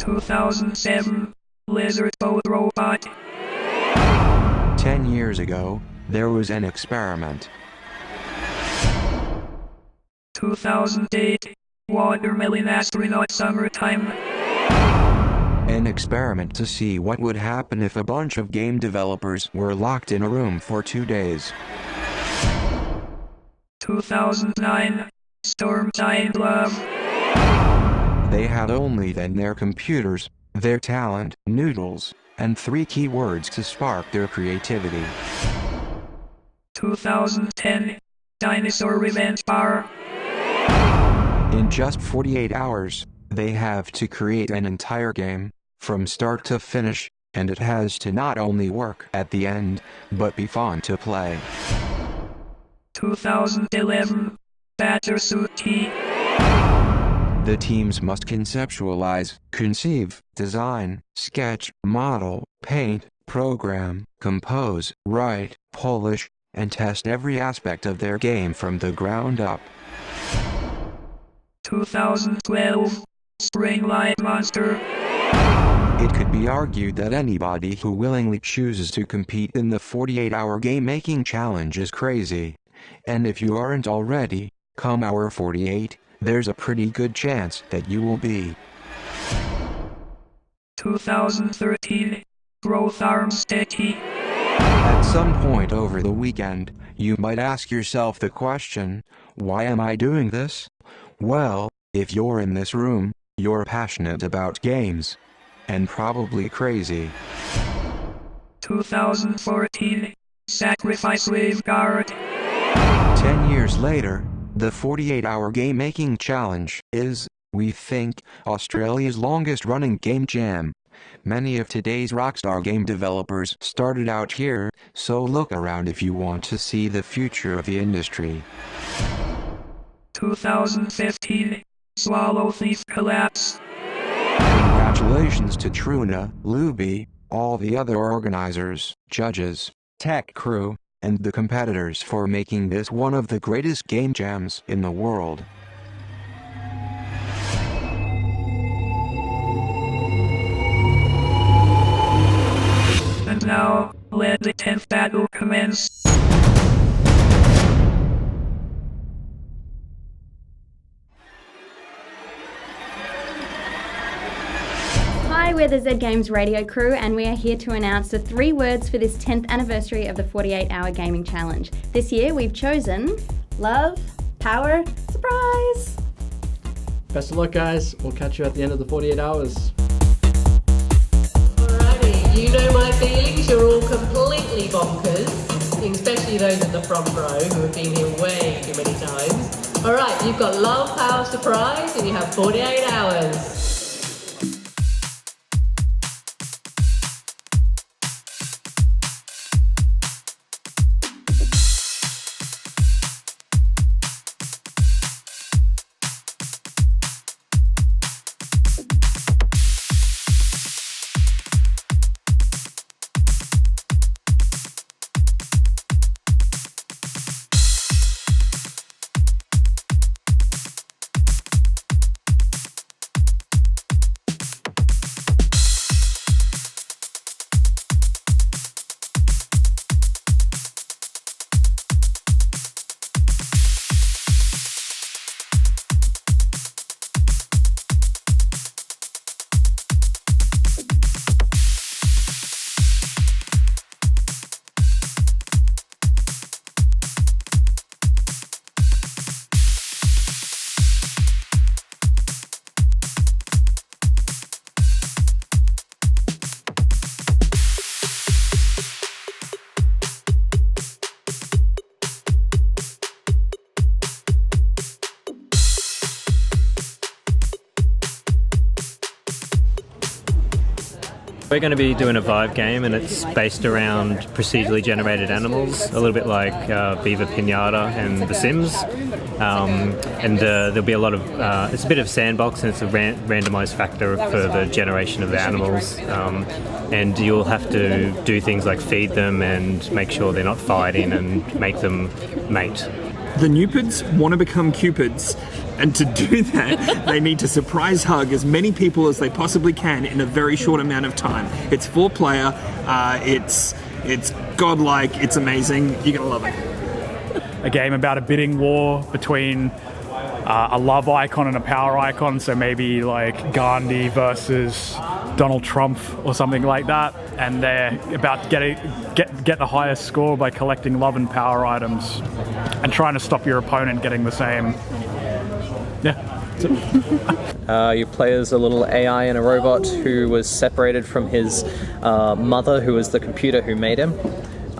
2007 Lizard Boat Robot. 10 years ago, there was an experiment. 2008 Watermelon Astronaut Summertime. An experiment to see what would happen if a bunch of game developers were locked in a room for 2 days. 2009 Stormtide Love. They had only then their computers, their talent, noodles, and 3 keywords to spark their creativity. 2010 Dinosaur Revenge Bar. In just 48 hours, they have to create an entire game, from start to finish, and it has to not only work at the end, but be fun to play. 2011 Battersuit Tea. The teams must conceptualize, conceive, design, sketch, model, paint, program, compose, write, polish, and test every aspect of their game from the ground up. 2012 Springlight Monster. It could be argued that anybody who willingly chooses to compete in the 48-hour game-making challenge is crazy. And if you aren't already, come hour 48, there's a pretty good chance that you will be. 2013 Growth Arm Sticky. At some point over the weekend, you might ask yourself the question, why am I doing this? Well, if you're in this room, you're passionate about games. And probably crazy. 2014 Sacrifice Waveguard. 10 years later, the 48-hour game-making challenge is, we think, Australia's longest-running game jam. Many of today's rockstar game developers started out here, so look around if you want to see the future of the industry. 2015 Swallow Thief Collapse. Congratulations to Truna, Luby, all the other organizers, judges, tech crew, and the competitors for making this one of the greatest game jams in the world. And now, let the 10th battle commence. Hi, we're the Z Games radio crew, and we are here to announce the 3 words for this 10th anniversary of the 48-hour gaming challenge. This year we've chosen love, power, surprise! Best of luck, guys. We'll catch you at the end of the 48 hours. Alrighty, you know my feelings. You're all completely bonkers, especially those in the front row who have been here way too many times. Alright, you've got love, power, surprise, and you have 48 hours. We're going to be doing a Vive game, and it's based around procedurally generated animals, a little bit like Viva Pinata and The Sims. There'll be a lot of... it's a bit of sandbox, and it's a randomised factor for the generation of the animals. And you'll have to do things like feed them and make sure they're not fighting and make them mate. The Nupids want to become Cupids, and to do that, they need to surprise hug as many people as they possibly can in a very short amount of time. It's 4-player, it's godlike, it's amazing, you're gonna love it. A game about a bidding war between a love icon and a power icon, so maybe like Gandhi versus Donald Trump or something like that, and they're about to get the highest score by collecting love and power items and trying to stop your opponent getting the same. Yeah. You play as a little AI and a robot who was separated from his mother, who was the computer who made him.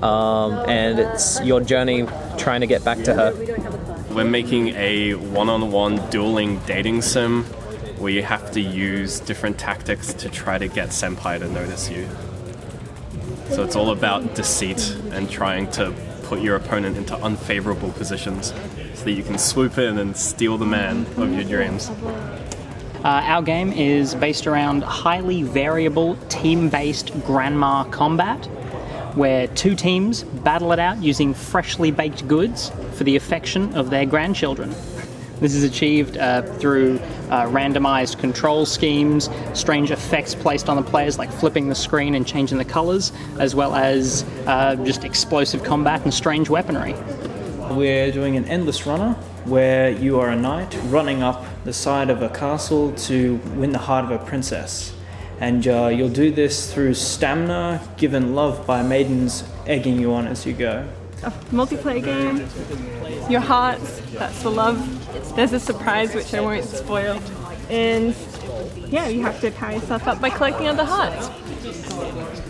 And it's your journey trying to get back to her. We're making a one-on-one dueling dating sim where you have to use different tactics to try to get Senpai to notice you. So it's all about deceit and trying to put your opponent into unfavorable positions so that you can swoop in and steal the man of your dreams. Our game is based around highly variable team-based grandma combat, where 2 teams battle it out using freshly baked goods for the affection of their grandchildren. This is achieved through randomized control schemes, strange effects placed on the players like flipping the screen and changing the colors, as well as just explosive combat and strange weaponry. We're doing an endless runner where you are a knight running up the side of a castle to win the heart of a princess. And you'll do this through stamina, given love by maidens egging you on as you go. A multiplayer game, your hearts, that's the love. There's a surprise which I won't spoil. And yeah, you have to power yourself up by collecting other hearts.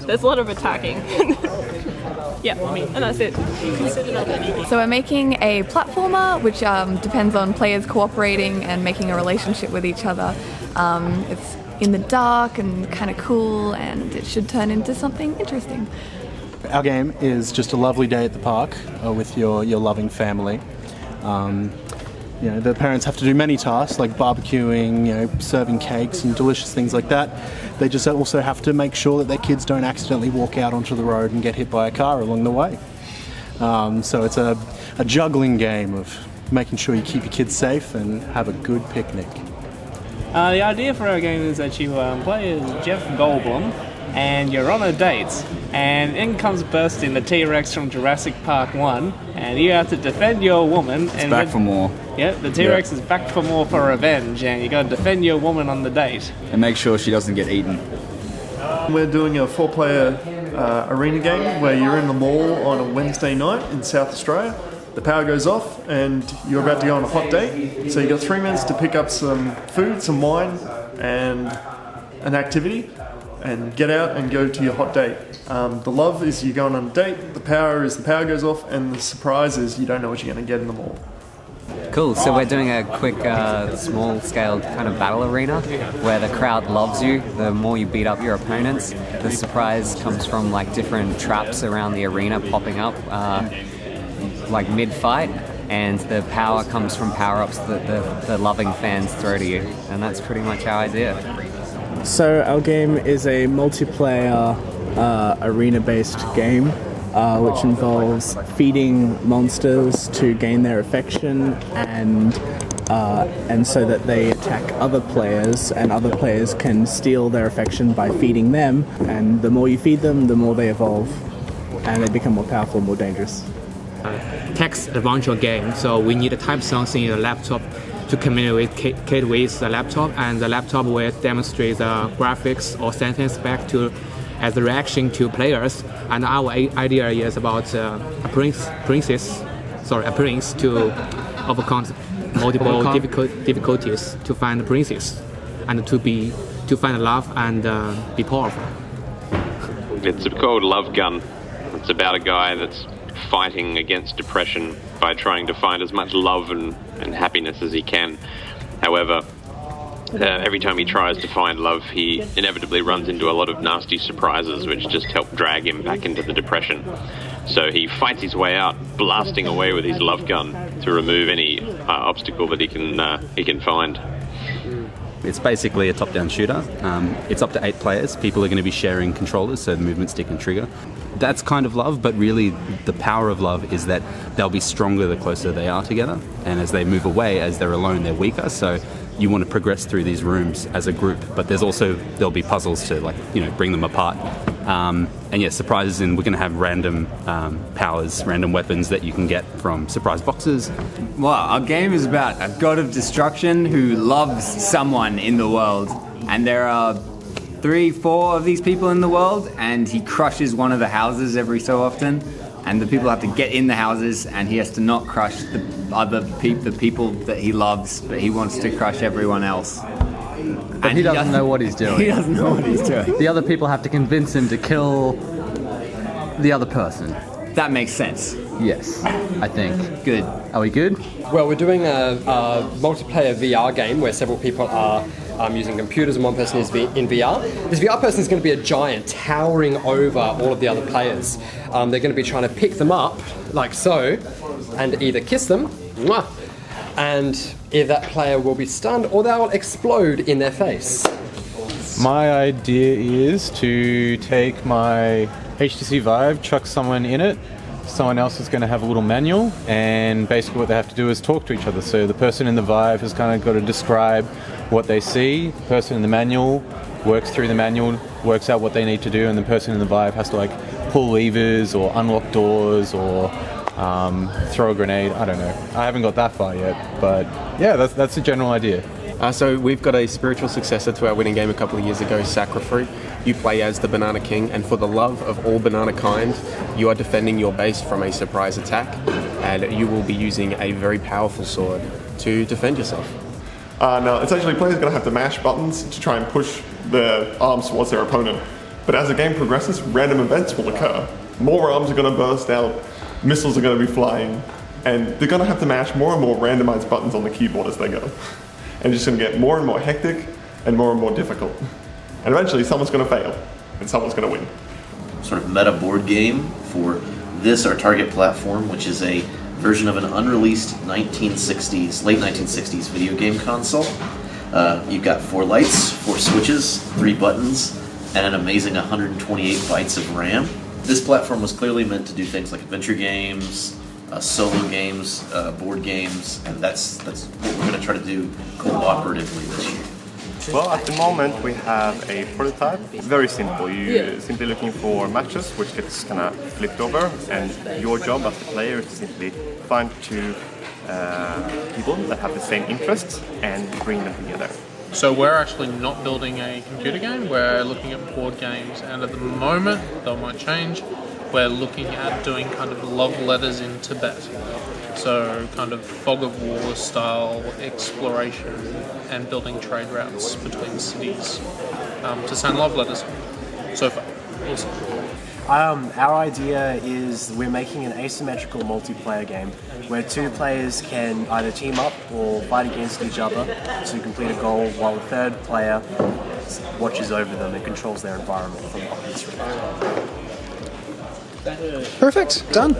There's a lot of attacking. Yeah, and that's it. So we're making a platformer which depends on players cooperating and making a relationship with each other. It's in the dark and kind of cool, and it should turn into something interesting. Our game is just a lovely day at the park with your loving family. The parents have to do many tasks like barbecuing, serving cakes and delicious things like that. They just also have to make sure that their kids don't accidentally walk out onto the road and get hit by a car along the way. So it's a juggling game of making sure you keep your kids safe and have a good picnic. The idea for our game is that you play as Jeff Goldblum and you're on a date, and in comes bursting the T-Rex from Jurassic Park 1, and you have to defend your woman. It's back for more. Yeah, the T-Rex is back for more for revenge, and you got to defend your woman on the date. And make sure she doesn't get eaten. We're doing a 4-player arena game where you're in the mall on a Wednesday night in South Australia. The power goes off and you're about to go on a hot date. So you've got 3 minutes to pick up some food, some wine, and an activity, and get out and go to your hot date. The love is you're going on a date, the power is the power goes off, and the surprise is you don't know what you're going to get in the mall. Cool, so we're doing a quick, small-scale kind of battle arena where the crowd loves you. The more you beat up your opponents, the surprise comes from like different traps around the arena popping up like mid-fight, and the power comes from power-ups that the loving fans throw to you, and that's pretty much our idea. So our game is a multiplayer arena-based game which involves feeding monsters to gain their affection and so that they attack other players, and other players can steal their affection by feeding them, and the more you feed them, the more they evolve and they become more powerful, more dangerous. Text adventure game, so we need to type something in the laptop to communicate with the laptop, and the laptop will demonstrate the graphics or sentence back to as a reaction to players. And our idea is about a prince to overcome multiple difficulties to find the princess and to find love and be powerful. It's called Love Gun. It's about a guy that's fighting against depression by trying to find as much love and happiness as he can. However, every time he tries to find love, he inevitably runs into a lot of nasty surprises which just help drag him back into the depression. So he fights his way out, blasting away with his love gun to remove any obstacle that he can find. It's basically a top-down shooter. It's up to 8 players. People are going to be sharing controllers, so the movement stick and trigger. That's kind of love, but really the power of love is that they'll be stronger the closer they are together, and as they move away, as they're alone, they're weaker. So you want to progress through these rooms as a group, but there'll be puzzles to bring them apart. And yeah, surprises, and we're going to have random powers, random weapons that you can get from surprise boxes. Well, our game is about a god of destruction who loves someone in the world, and there are 3-4 of these people in the world, and he crushes one of the houses every so often, and the people have to get in the houses, and he has to not crush the people that he loves, but he wants to crush everyone else. But he doesn't know what he's doing. He doesn't know what he's doing. The other people have to convince him to kill the other person. That makes sense. Yes, I think. Good. Are we good? Well, we're doing a multiplayer VR game where several people are using computers and one person is in VR. This VR person is going to be a giant towering over all of the other players. They're going to be trying to pick them up, like so, and either kiss them, and either that player will be stunned or they'll explode in their face. My idea is to take my HTC Vive, chuck someone in it. Someone else is going to have a little manual, and basically what they have to do is talk to each other. So the person in the Vive has kind of got to describe what they see. The person in the manual works through the manual, works out what they need to do, and the person in the Vive has to pull levers or unlock doors or throw a grenade. I don't know. I haven't got that far yet, but yeah, that's the general idea. So we've got a spiritual successor to our winning game a couple of years ago, Sacrafruit. You play as the Banana King, and for the love of all banana kind, you are defending your base from a surprise attack, and you will be using a very powerful sword to defend yourself. Now, essentially, players are going to have to mash buttons to try and push their arms towards their opponent. But as the game progresses, random events will occur. More arms are going to burst out, missiles are going to be flying, and they're going to have to mash more and more randomized buttons on the keyboard as they go. And it's just going to get more and more hectic and more difficult. And eventually someone's going to fail and someone's going to win. Sort of meta board game for this, our target platform, which is a version of an unreleased late 1960s video game console. You've got 4 lights, 4 switches, 3 buttons, and an amazing 128 bytes of RAM. This platform was clearly meant to do things like adventure games, solo games, board games, and that's what we're going to try to do cooperatively this year. Well, at the moment we have a prototype. It's very simple. You're simply looking for matches, which gets kind of flipped over, and your job as the player is to simply find 2 people that have the same interests and bring them together. So we're actually not building a computer game, we're looking at board games, and at the moment, though it might change, we're looking at doing kind of love letters in Tibet. So kind of fog of war style exploration and building trade routes between cities to send love letters. So far, awesome. Our idea is we're making an asymmetrical multiplayer game where 2 players can either team up or fight against each other to complete a goal, while the 3rd player watches over them and controls their environment from this room. Perfect. Done.